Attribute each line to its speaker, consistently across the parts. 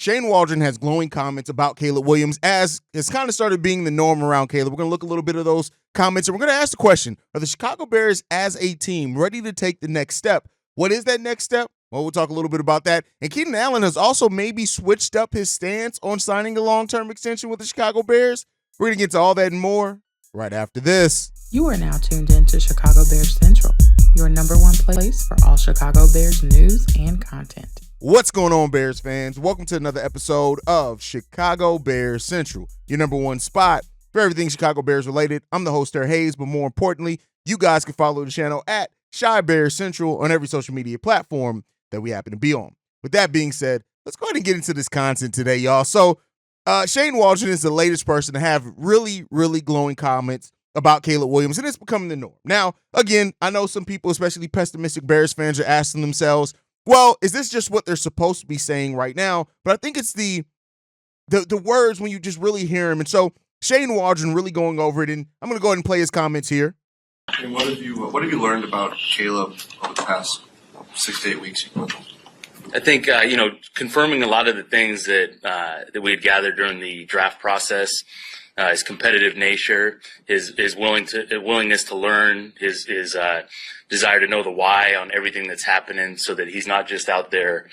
Speaker 1: Shane Waldron has glowing comments about Caleb Williams, as it's kind of started being the norm around Caleb. We're going to look a little bit of those comments, and we're going to ask the question, are the Chicago Bears as a team ready to take the next step? What is that next step? Well, we'll talk a little bit about that. And Keenan Allen has also maybe switched up his stance on signing a long-term extension with the Chicago Bears. We're going to get to all that and more right after this.
Speaker 2: You are now tuned in to Chicago Bears Central, your number one place for all Chicago Bears news and content.
Speaker 1: What's going on, Bears fans? Welcome to another episode of Chicago Bears Central, your number one spot for everything Chicago Bears related. I'm the host, Haize, but more importantly, you guys can follow the channel at Chi Bears Central on every social media platform that we happen to be on. With that being said, let's go ahead and get into this content today, y'all. So, Shane Waldron is the latest person to have really, really glowing comments about Caleb Williams, and it's becoming the norm. Now, again, I know some people, especially pessimistic Bears fans, are asking themselves, well, is this just what they're supposed to be saying right now? But I think it's the words when you just really hear them. And so Shane Waldron really going over it, and I'm going to go ahead and play his comments here.
Speaker 3: And what have you learned about Caleb over the past 6 to 8 weeks?
Speaker 4: I think confirming a lot of the things that we had gathered during the draft process, his competitive nature, his willingness to learn, his desire to know the why on everything that's happening, so that he's not just out there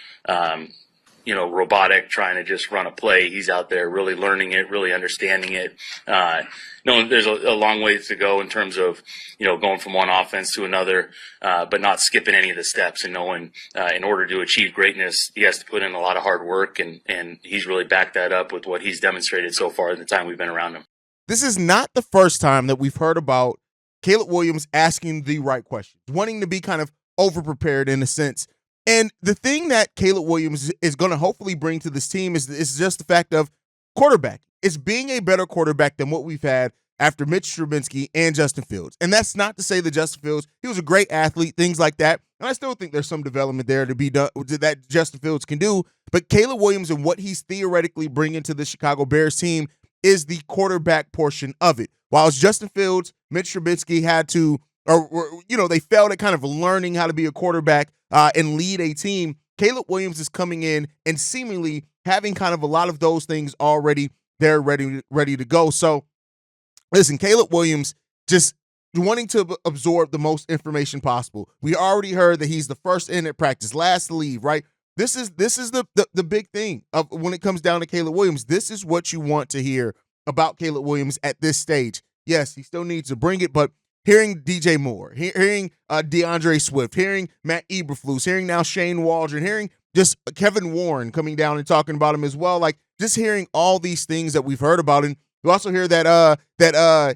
Speaker 4: robotic trying to just run a play. He's out there really learning it, really understanding it. Knowing there's a long ways to go in terms of, going from one offense to another, but not skipping any of the steps, and knowing in order to achieve greatness, he has to put in a lot of hard work, and he's really backed that up with what he's demonstrated so far in the time we've been around him.
Speaker 1: This is not the first time that we've heard about Caleb Williams asking the right questions, wanting to be kind of over-prepared in a sense. And the thing that Caleb Williams is going to hopefully bring to this team is just the fact of quarterback. It's being a better quarterback than what we've had after Mitch Trubisky and Justin Fields. And that's not to say that Justin Fields, he was a great athlete, things like that. And I still think there's some development there to be done that Justin Fields can do. But Caleb Williams and what he's theoretically bringing to the Chicago Bears team is the quarterback portion of it. While Justin Fields, Mitch Trubisky had to, they failed at kind of learning how to be a quarterback and lead a team. Caleb Williams is coming in and seemingly having kind of a lot of those things already there, ready to go. So, listen, Caleb Williams just wanting to absorb the most information possible. We already heard that he's the first in at practice, last to leave, right? This is the big thing of when it comes down to Caleb Williams. This is what you want to hear about Caleb Williams at this stage. Yes, he still needs to bring it, but hearing DJ Moore, hearing DeAndre Swift, hearing Matt Eberflus, hearing now Shane Waldron, hearing just Kevin Warren coming down and talking about him as well, like just hearing all these things that we've heard about. And you also hear that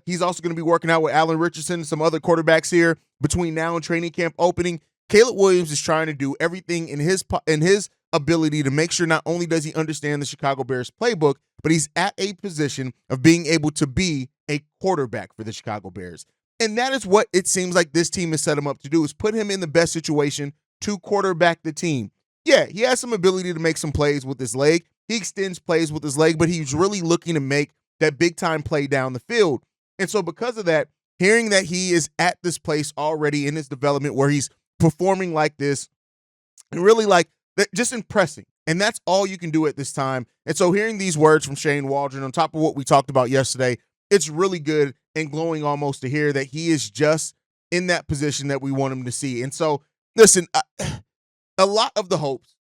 Speaker 1: he's also going to be working out with Allen Richardson and some other quarterbacks here between now and training camp opening. Caleb Williams is trying to do everything in his ability to make sure not only does he understand the Chicago Bears playbook, but he's at a position of being able to be a quarterback for the Chicago Bears. And that is what it seems like this team has set him up to do, is put him in the best situation to quarterback the team. Yeah, he has some ability to make some plays with his leg. He extends plays with his leg, but he's really looking to make that big-time play down the field. And so because of that, hearing that he is at this place already in his development where he's performing like this and really like that, just impressing. And that's all you can do at this time. And so hearing these words from Shane Waldron on top of what we talked about yesterday, it's really good and glowing almost to hear that he is just in that position that we want him to see. And so, listen, a lot of the hopes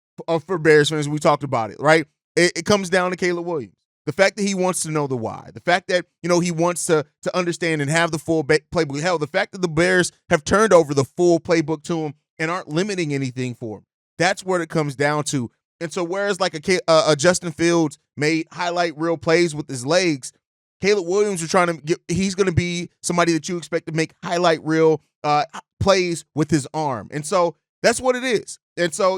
Speaker 1: for Bears fans, we talked about it, right? It comes down to Caleb Williams. The fact that he wants to know the why, the fact that, he wants to understand and have the full playbook. Hell, the fact that the Bears have turned over the full playbook to him and aren't limiting anything for him. That's what it comes down to. And so whereas like a Justin Fields may highlight real plays with his legs, Caleb Williams he's going to be somebody that you expect to make highlight reel plays with his arm. And so that's what it is. And so,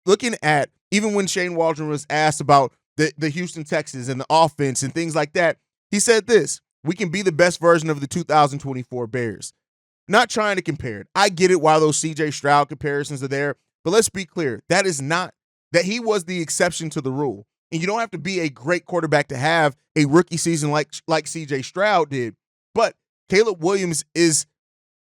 Speaker 1: looking at, even when Shane Waldron was asked about the Houston Texans and the offense and things like that, he said this: we can be the best version of the 2024 Bears. Not trying to compare it. I get it why those C.J. Stroud comparisons are there, but let's be clear. That is not, that he was the exception to the rule. And you don't have to be a great quarterback to have a rookie season like C.J. Stroud did. But Caleb Williams is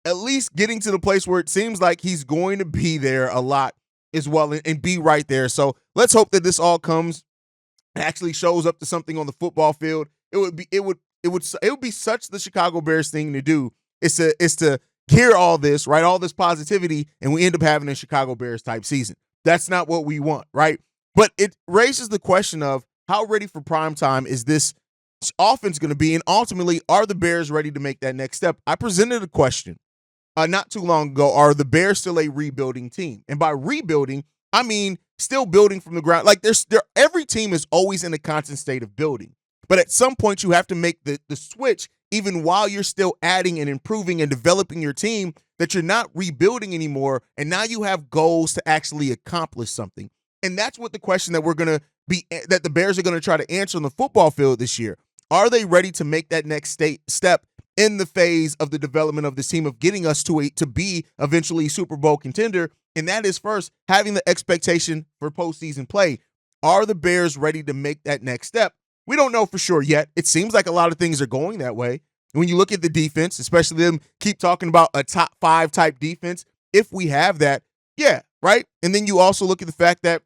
Speaker 1: at least getting to the place where it seems like he's going to be there a lot as well and be right there. So let's hope that this all comes actually shows up to something on the football field, it would be such the Chicago Bears thing to do is to hear all this, right? All this positivity, and we end up having a Chicago Bears type season. That's not what we want, right? But it raises the question of how ready for prime time is this offense going to be, and ultimately, are the Bears ready to make that next step? I presented a question not too long ago. Are the Bears still a rebuilding team? And by rebuilding, I mean still building from the ground. Like every team is always in a constant state of building. But at some point, you have to make the switch, even while you're still adding and improving and developing your team, that you're not rebuilding anymore. And now you have goals to actually accomplish something. And that's what the question that that the Bears are going to try to answer on the football field this year. Are they ready to make that next step in the phase of the development of this team, of getting us to be eventually a Super Bowl contender? And that is first having the expectation for postseason play. Are the Bears ready to make that next step? We don't know for sure yet. It seems like a lot of things are going that way. When you look at the defense, especially them keep talking about a top 5 type defense, if we have that, yeah, right? And then you also look at the fact that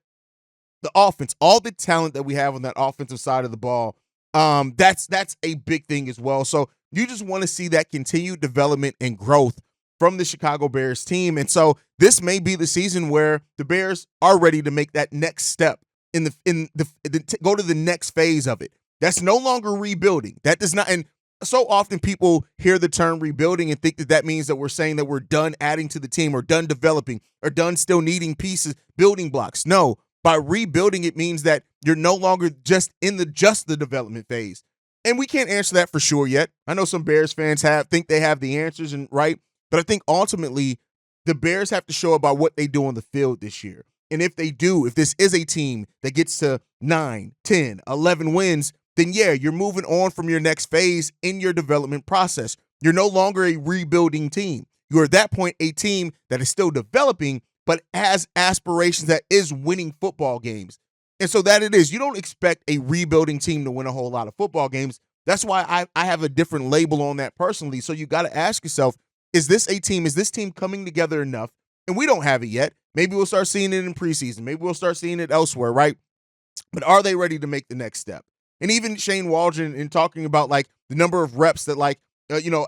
Speaker 1: the offense, all the talent that we have on that offensive side of the ball, that's a big thing as well. So you just want to see that continued development and growth from the Chicago Bears team. And so this may be the season where the Bears are ready to make that next step go to the next phase of it. That's no longer rebuilding. That does not, and so often people hear the term rebuilding and think that means that we're saying that we're done adding to the team or done developing or done still needing pieces, building blocks. No, by rebuilding, it means that you're no longer just in the development phase. And we can't answer that for sure yet. I know some Bears fans think they have the answers, and right, but I think ultimately the Bears have to show about what they do on the field this year. And if they do, if this is a team that gets to 9, 10, 11 wins, then yeah, you're moving on from your next phase in your development process. You're no longer a rebuilding team. You're at that point a team that is still developing, but has aspirations that is winning football games. And so that it is. You don't expect a rebuilding team to win a whole lot of football games. That's why I have a different label on that personally. So you got to ask yourself, is this team coming together enough? And we don't have it yet. Maybe we'll start seeing it in preseason. Maybe we'll start seeing it elsewhere, right? But are they ready to make the next step? And even Shane Waldron in talking about like the number of reps that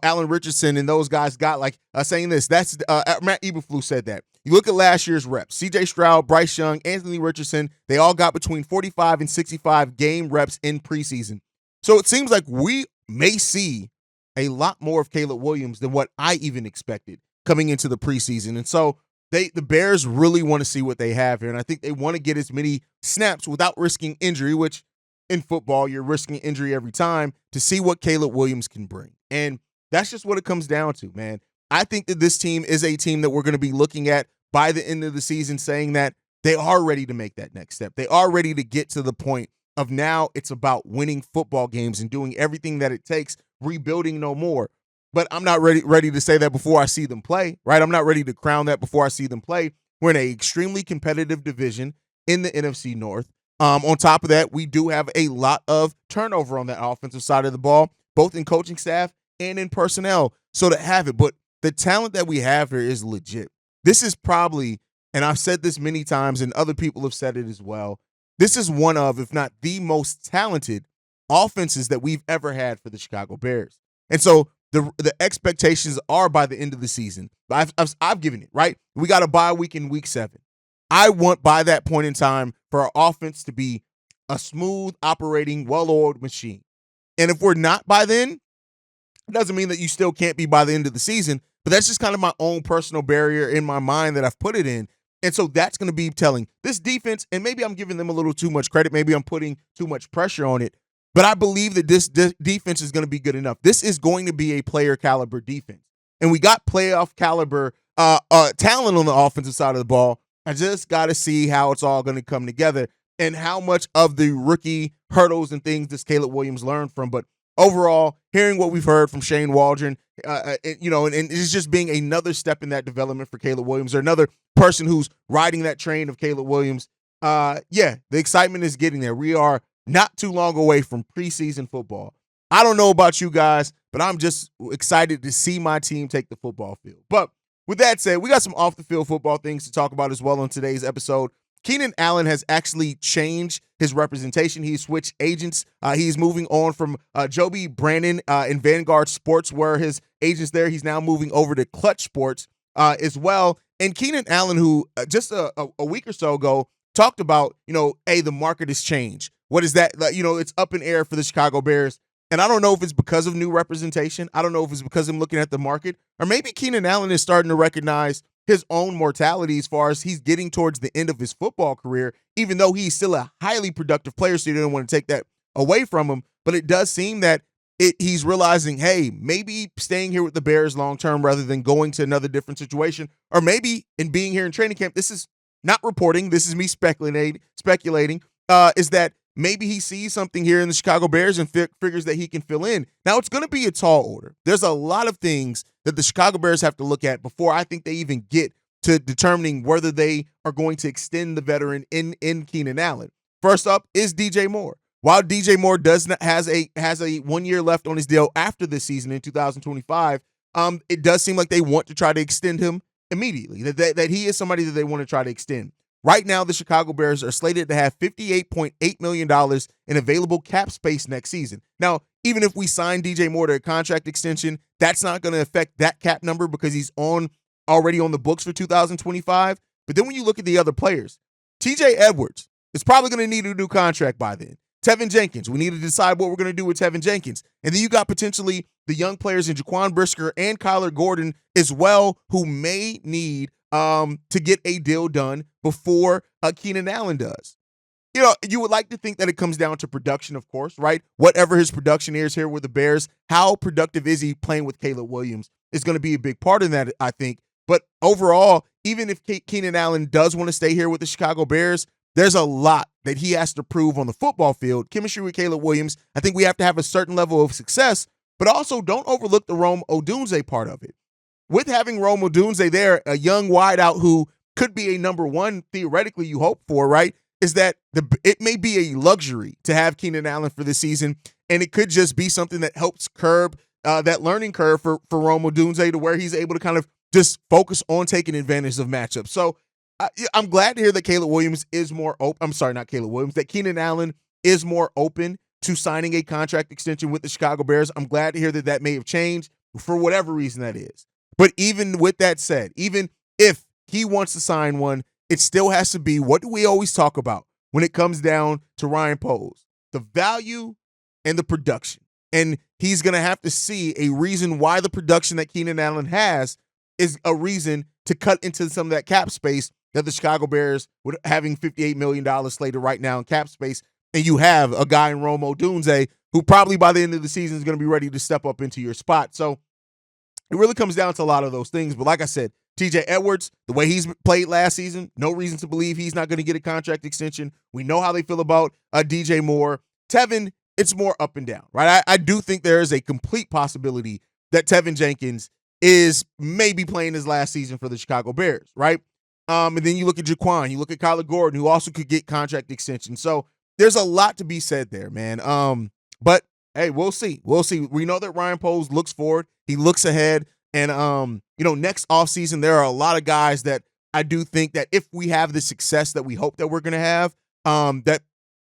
Speaker 1: Allen Richardson and those guys got, saying this. That's Matt Eberflus said that. You look at last year's reps. C.J. Stroud, Bryce Young, Anthony Richardson, they all got between 45 and 65 game reps in preseason. So it seems like we may see a lot more of Caleb Williams than what I even expected coming into the preseason. And so the Bears really want to see what they have here. And I think they want to get as many snaps without risking injury, which in football, you're risking injury every time, to see what Caleb Williams can bring. And that's just what it comes down to, man. I think that this team is a team that we're going to be looking at by the end of the season, saying that they are ready to make that next step. They are ready to get to the point of now it's about winning football games and doing everything that it takes, rebuilding no more. But I'm not ready to say that before I see them play, right? I'm not ready to crown that before I see them play. We're in an extremely competitive division in the NFC North. On top of that, we do have a lot of turnover on that offensive side of the ball, both in coaching staff and in personnel. So to have it, but the talent that we have here is legit. This is probably, and I've said this many times and other people have said it as well, this is one of, if not the most talented offenses that we've ever had for the Chicago Bears. And so the expectations are by the end of the season. I've given it, right? We got a bye week in week 7. I want by that point in time for our offense to be a smooth operating, well-oiled machine. And if we're not by then, it doesn't mean that you still can't be by the end of the season, but that's just kind of my own personal barrier in my mind that I've put it in. And so that's going to be telling this defense, and maybe I'm giving them a little too much credit. Maybe I'm putting too much pressure on it, but I believe that this defense is going to be good enough. This is going to be a player caliber defense. And we got playoff caliber talent on the offensive side of the ball. I just got to see how it's all going to come together and how much of the rookie hurdles and things does Caleb Williams learn from. But overall, hearing what we've heard from Shane Waldron, and it's just being another step in that development for Caleb Williams, or another person who's riding that train of Caleb Williams. The excitement is getting there. We are not too long away from preseason football. I don't know about you guys, but I'm just excited to see my team take the football field. But with that said, we got some off-the-field football things to talk about as well on today's episode. Keenan Allen has actually changed his representation. He's switched agents. He's moving on from Joby Brannon in Vanguard Sports, where his agents there. He's now moving over to Clutch Sports as well. And Keenan Allen, who just a week or so ago talked about, hey, the market has changed. What is that? It's up in air for the Chicago Bears. And I don't know if it's because of new representation. I don't know if it's because I'm looking at the market, or maybe Keenan Allen is starting to recognize his own mortality as far as he's getting towards the end of his football career, even though he's still a highly productive player, so you don't want to take that away from him. But it does seem that he's realizing, hey, maybe staying here with the Bears long-term rather than going to another different situation, or maybe in being here in training camp, this is not reporting, this is me speculating, is that maybe he sees something here in the Chicago Bears and figures that he can fill in. Now, it's going to be a tall order. There's a lot of things that the Chicago Bears have to look at before I think they even get to determining whether they are going to extend the veteran in Keenan Allen. First up is DJ Moore. While DJ Moore has a 1 year left on his deal after this season in 2025, it does seem like they want to try to extend him immediately, that he is somebody that they want to try to extend. Right now, the Chicago Bears are slated to have $58.8 million in available cap space next season. Now, even if we sign DJ Moore to a contract extension, that's not going to affect that cap number because he's already on the books for 2025. But then when you look at the other players, TJ Edwards is probably going to need a new contract by then. Tevin Jenkins, we need to decide what we're going to do with Tevin Jenkins. And then you got potentially the young players in Jaquan Brisker and Kyler Gordon as well, who may need to get a deal done before Keenan Allen does. You would like to think that it comes down to production, of course, right? Whatever his production is here with the Bears, how productive is he playing with Caleb Williams is going to be a big part of that, I think. But overall, even if Keenan Allen does want to stay here with the Chicago Bears, there's a lot that he has to prove on the football field. Chemistry with Caleb Williams, I think we have to have a certain level of success, but also don't overlook the Rome Odunze part of it. With having Rome Odunze there, a young wideout who could be a number one, theoretically, you hope for, right, is that it may be a luxury to have Keenan Allen for this season, and it could just be something that helps curb that learning curve for Rome Odunze to where he's able to kind of just focus on taking advantage of matchups. So I'm glad to hear that Caleb Williams is more open. I'm sorry, not Caleb Williams, that Keenan Allen is more open to signing a contract extension with the Chicago Bears. I'm glad to hear that may have changed for whatever reason that is. But even with that said, even if he wants to sign one, it still has to be, what do we always talk about when it comes down to Ryan Poles? The value and the production. And he's going to have to see a reason why the production that Keenan Allen has is a reason to cut into some of that cap space that the Chicago Bears, with having $58 million slated right now in cap space, and you have a guy in Rome Odunze who probably by the end of the season is going to be ready to step up into your spot. So it really comes down to a lot of those things. But like I said, TJ Edwards, the way he's played last season, no reason to believe he's not going to get a contract extension. We know how they feel about DJ Moore. Tevin, it's more up and down, right? I do think there is a complete possibility that Tevin Jenkins is maybe playing his last season for the Chicago Bears, right? And then you look at Jaquan, you look at Kyler Gordon, who also could get contract extensions. So there's a lot to be said there, man. But hey, we'll see. We'll see. We know that Ryan Poles looks forward. He looks ahead. And, next offseason, there are a lot of guys that I do think that if we have the success that we hope that we're going to have, that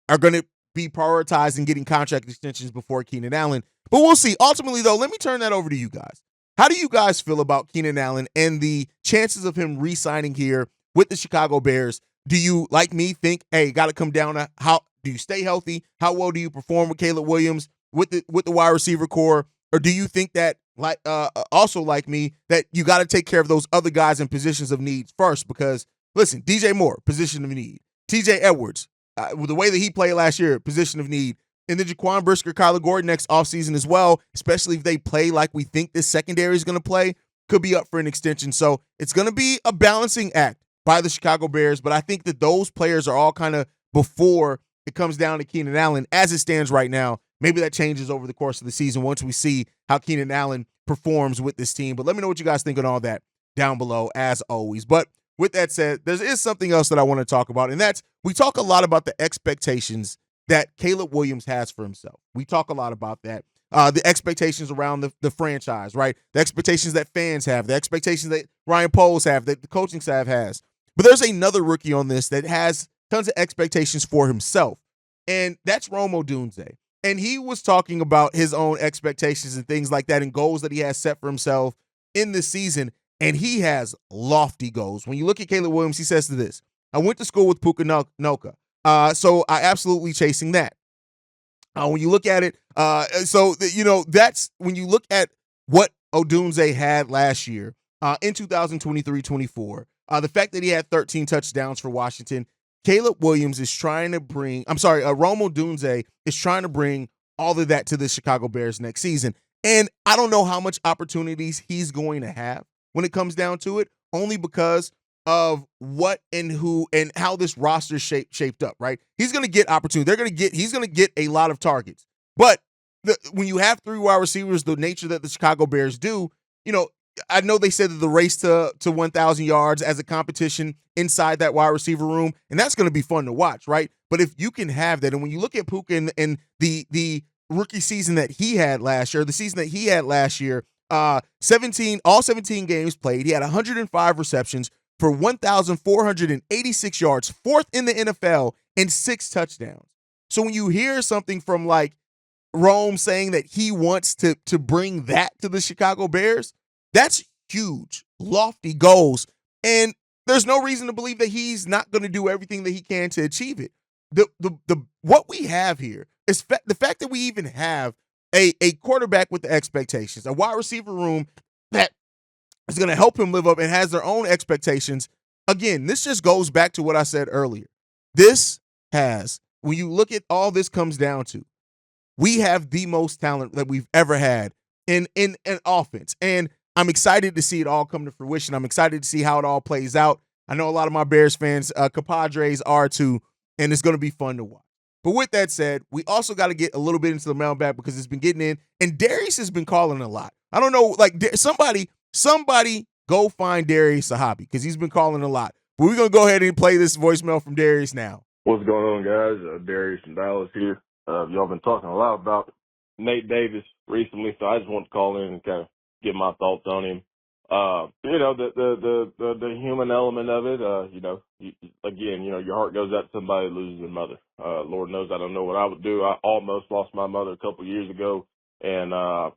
Speaker 1: are going to be prioritized in getting contract extensions before Keenan Allen. But we'll see. Ultimately, though, let me turn that over to you guys. How do you guys feel about Keenan Allen and the chances of him re-signing here with the Chicago Bears? Do you, like me, think, hey, got to come down to how do you stay healthy? How well do you perform with Caleb Williams with the wide receiver core? Or do you think that, also like me, that you got to take care of those other guys in positions of need first? Because, listen, DJ Moore, position of need. TJ Edwards, with the way that he played last year, position of need. And then Jaquan Brisker, Kyler Gordon next offseason as well, especially if they play like we think this secondary is going to play, could be up for an extension. So it's going to be a balancing act by the Chicago Bears, but I think that those players are all kind of before it comes down to Keenan Allen as it stands right now. Maybe that changes over the course of the season once we see how Keenan Allen performs with this team. But let me know what you guys think on all that down below, as always. But with that said, there is something else that I want to talk about, and that's we talk a lot about the expectations that Caleb Williams has for himself. We talk a lot about that. The expectations around the franchise, right? The expectations that fans have, the expectations that Ryan Poles have, that the coaching staff has. But there's another rookie on this that has tons of expectations for himself, and that's Rome Odunze. And he was talking about his own expectations and things like that and goals that he has set for himself in this season, and he has lofty goals. When you look at Caleb Williams, he says to this, I went to school with Puka Noka, so I absolutely chasing that. When you look at it, that's when you look at what Odunze had last year in 2023-24, the fact that he had 13 touchdowns for Washington, Caleb Williams is trying to bring, Rome Odunze is trying to bring all of that to the Chicago Bears next season. And I don't know how much opportunities he's going to have when it comes down to it, only because of what and who and how this roster shaped up, right? He's going to get opportunity. He's going to get a lot of targets. But when you have 3 wide receivers, the nature that the Chicago Bears do, I know they said that the race to 1,000 yards as a competition inside that wide receiver room, and that's going to be fun to watch, right? But if you can have that, and when you look at Puka and the rookie season that he had last year, 17 games played, he had 105 receptions for 1,486 yards, 4th in the NFL, and 6 touchdowns. So when you hear something from like Rome saying that he wants to bring that to the Chicago Bears, that's huge, lofty goals, and there's no reason to believe that he's not going to do everything that he can to achieve it. What we have here is the fact that we even have a quarterback with the expectations, a wide receiver room that is going to help him live up and has their own expectations. Again, this just goes back to what I said earlier. When you look at all this comes down to, we have the most talent that we've ever had in an offense, and I'm excited to see it all come to fruition. I'm excited to see how it all plays out. I know a lot of my Bears fans, compadres, are too, and it's going to be fun to watch. But with that said, we also got to get a little bit into the mailbag because it's been getting in, and Darius has been calling a lot. I don't know, like somebody go find Darius a hobby because he's been calling a lot. But we're going to go ahead and play this voicemail from Darius now.
Speaker 5: What's going on, guys? Darius from Dallas here. Y'all been talking a lot about Nate Davis recently, so I just want to call in and kind of get my thoughts on him. The human element of it, your heart goes out to somebody who loses their mother. Lord knows I don't know what I would do. I almost lost my mother a couple of years ago, and I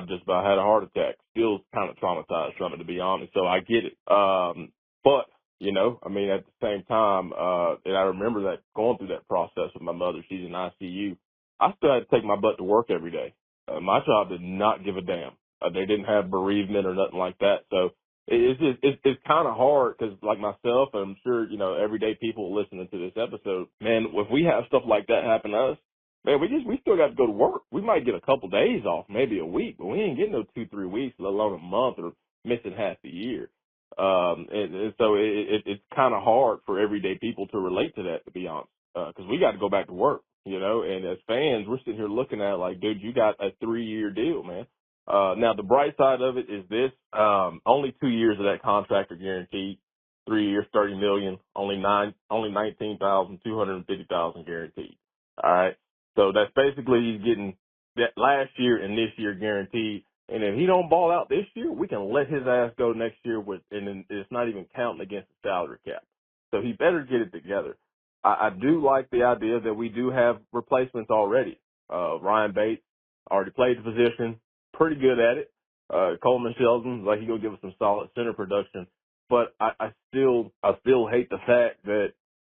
Speaker 5: just about had a heart attack. Still kind of traumatized from it, to be honest, so I get it. But at the same time, and I remember that going through that process with my mother, she's in ICU, I still had to take my butt to work every day. My job did not give a damn. They didn't have bereavement or nothing like that. So it's kind of hard because, like myself, and I'm sure, everyday people listening to this episode, man, if we have stuff like that happen to us, man, we still got to go to work. We might get a couple days off, maybe a week, but we ain't getting no 2-3 weeks, let alone a month or missing half the year. And so it's kind of hard for everyday people to relate to that, to be honest, because we got to go back to work, and as fans, we're sitting here looking at it like, dude, you got a 3-year deal, man. Now the bright side of it is this, only 2 years of that contract are guaranteed, 3 years, $30 million, only $19,250 guaranteed. All right. So that's basically he's getting that last year and this year guaranteed. And if he don't ball out this year, we can let his ass go next year and it's not even counting against the salary cap. So he better get it together. I do like the idea that we do have replacements already. Ryan Bates already played the position, pretty good at it. Coleman Shelton, like, he's going to give us some solid center production. But I still hate the fact that,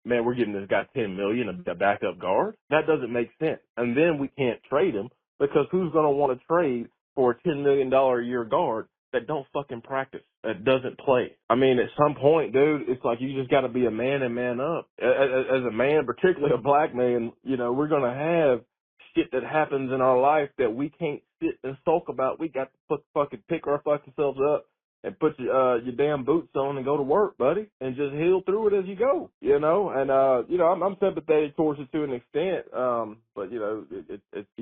Speaker 5: man, we're giving this guy $10 million, a backup guard. That doesn't make sense. And then we can't trade him because who's going to want to trade for a $10 million a year guard that don't fucking practice, that doesn't play? I mean, at some point, dude, it's like you just got to be a man and man up. As a man, particularly a black man, we're going to have shit that happens in our life that we can't sit and sulk about. We got to fucking pick our fucking selves up and put your damn boots on and go to work, buddy, and just heal through it as you go, And, I'm sympathetic towards it to an extent, but, you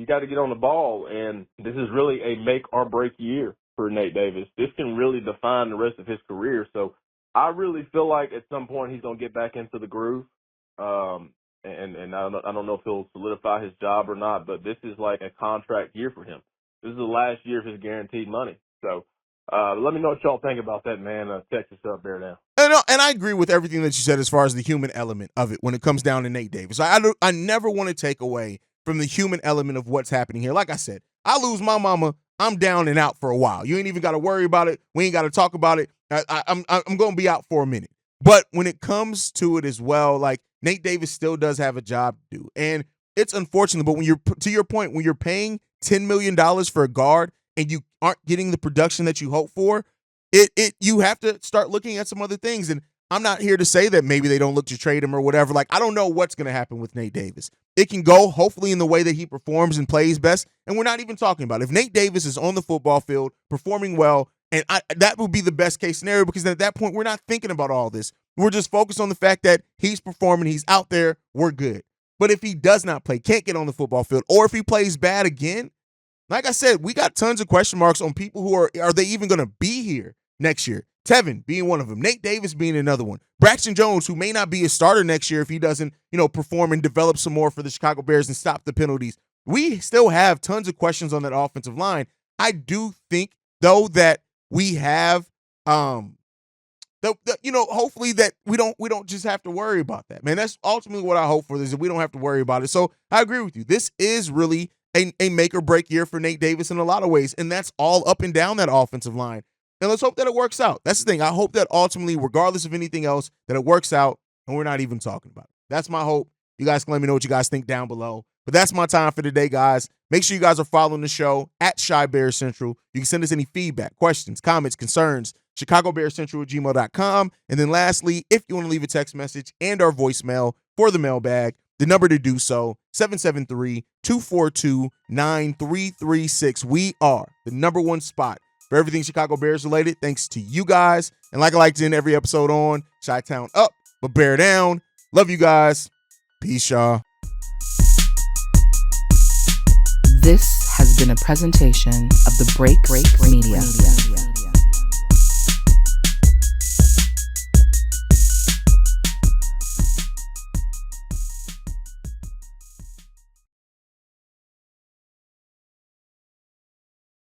Speaker 5: got to get on the ball, and this is really a make or break year for Nate Davis. This can really define the rest of his career. So I really feel like at some point he's going to get back into the groove. And I don't know if he'll solidify his job or not, but this is like a contract year for him. This is the last year of his guaranteed money. So Let me know what y'all think about that, man. Texas up, bear down.
Speaker 1: And I agree with everything that you said as far as the human element of it when it comes down to Nate Davis. I never want to take away from the human element of what's happening here. Like I said, I lose my mama, I'm down and out for a while. You ain't even got to worry about it. We ain't got to talk about it. I'm going to be out for a minute. But when it comes to it as well, like Nate Davis still does have a job to do. And it's unfortunate, but when you're, to your point, when you're paying $10 million for a guard and you aren't getting the production that you hope for, you have to start looking at some other things. And I'm not here to say that maybe they don't look to trade him or whatever. Like, I don't know what's going to happen with Nate Davis. It can go, hopefully, in the way that he performs and plays best, and we're not even talking about it. If Nate Davis is on the football field, performing well, and that would be the best case scenario, because at that point, we're not thinking about all this. We're just focused on the fact that he's performing, he's out there, we're good. But if he does not play, can't get on the football field, or if he plays bad again, like I said, we got tons of question marks on people who are they even going to be here next year? Tevin being one of them, Nate Davis being another one, Braxton Jones, who may not be a starter next year if he doesn't, perform and develop some more for the Chicago Bears and stop the penalties. We still have tons of questions on that offensive line. I do think, though, that we have, hopefully that we don't just have to worry about that, man. That's ultimately what I hope for, is that we don't have to worry about it. So I agree with you. This is really a make or break year for Nate Davis in a lot of ways, and that's all up and down that offensive line. And let's hope that it works out. That's the thing. I hope that ultimately, regardless of anything else, that it works out and we're not even talking about it. That's my hope. You guys can let me know what you guys think down below. But that's my time for today, guys. Make sure you guys are following the show at Chi Bears Central. You can send us any feedback, questions, comments, concerns, ChicagoBearsCentral@gmail.com. And then lastly, if you want to leave a text message and our voicemail for the mailbag, the number to do so, 773-242-9336. We are the number one spot for everything Chicago Bears related, thanks to you guys. And like I like to end every episode on, Chi-Town up, but bear down. Love you guys. Peace, y'all.
Speaker 2: This has been a presentation of the Break Media.